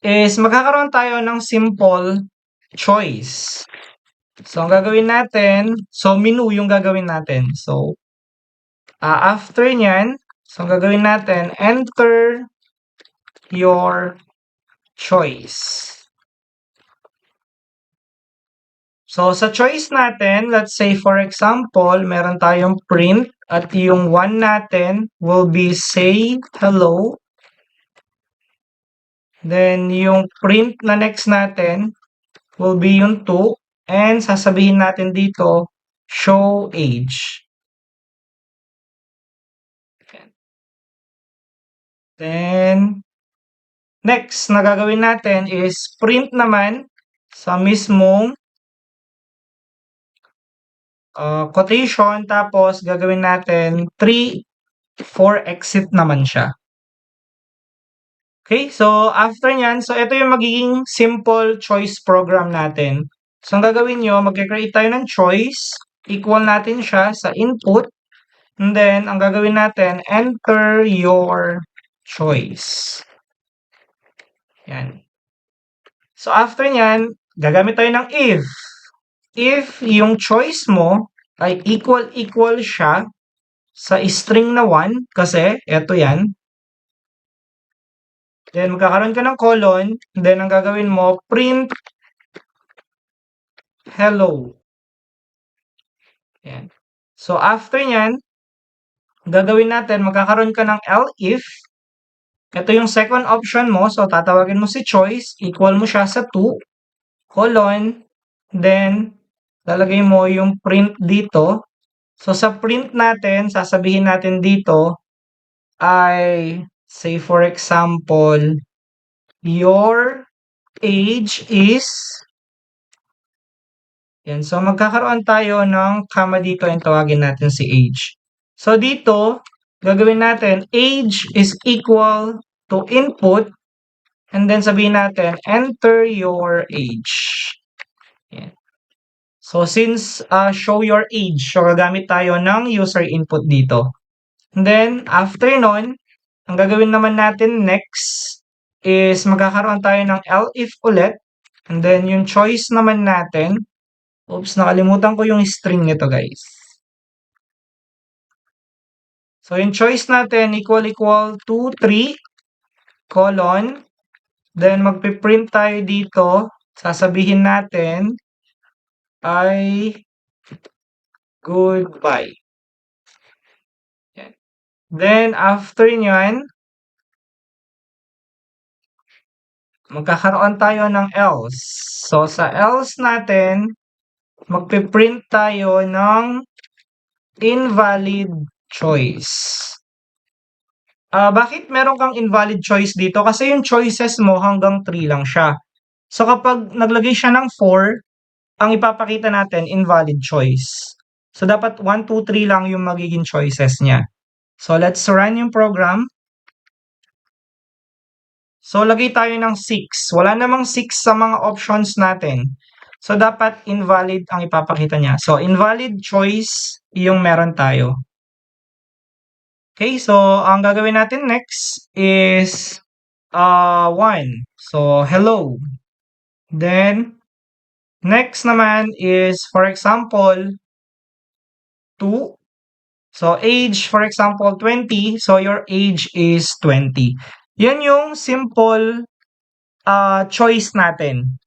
is magkakaroon tayo ng simple choice. So, ang gagawin natin, menu yung gagawin natin. So, after nyan, ang gagawin natin, enter your choice. So, sa choice natin, let's say for example, meron tayong print at yung 1 natin will be say hello. Then, yung print na next natin will be yung 2. And sasabihin natin dito, show age. Then, next na gagawin natin is print naman sa mismong quotation, tapos gagawin natin 3 for exit naman siya. Okay, so after nyan, so ito yung magiging simple choice program natin. So ang gagawin nyo, mag-create tayo ng choice, equal natin siya sa input, and then ang gagawin natin, enter your choice. Yan. So after nyan, gagamit tayo ng if. If yung choice mo ay equal siya sa string na 1, kasi eto yan. Then magkakaroon ka ng colon, then ang gagawin mo, print hello. Yan. So after nyan, gagawin natin, magkakaroon ka ng elif. Ito yung second option mo, so tatawagin mo si choice, equal mo siya sa 2, colon, then lalagay mo yung print dito. So sa print natin, sasabihin natin dito ay, say for example, your age is, yan. So magkakaroon tayo ng comma dito and tawagin natin si age. So dito, gagawin natin, age is equal to input, and then sabihin natin, enter your age. Yan. So since show your age, so gagamit tayo ng user input dito. And then, after nun, ang gagawin naman natin next is magkakaroon tayo ng elif ulit. And then, yung choice naman natin, oops, nakalimutan ko yung string nito, guys. So, yung choice natin, equal to 3, colon. Then, magpiprint tayo dito. Sasabihin natin ay goodbye. Yan. Then, after nyan, magkakaroon tayo ng else. So, sa else natin, magpiprint tayo ng invalid choice. Bakit meron kang invalid choice dito? Kasi yung choices mo hanggang 3 lang siya. So, kapag naglagay siya ng 4, ang ipapakita natin, invalid choice. So, dapat 1, 2, 3 lang yung magiging choices niya. So, let's run yung program. So, lagay tayo ng 6. Wala namang 6 sa mga options natin. So, dapat invalid ang ipapakita niya. So, invalid choice yung meron tayo. Okay, so ang gagawin natin next is 1. So, hello. Then, next naman is, for example, 2. So, age, for example, 20. So, your age is 20. Yan yung simple choice natin.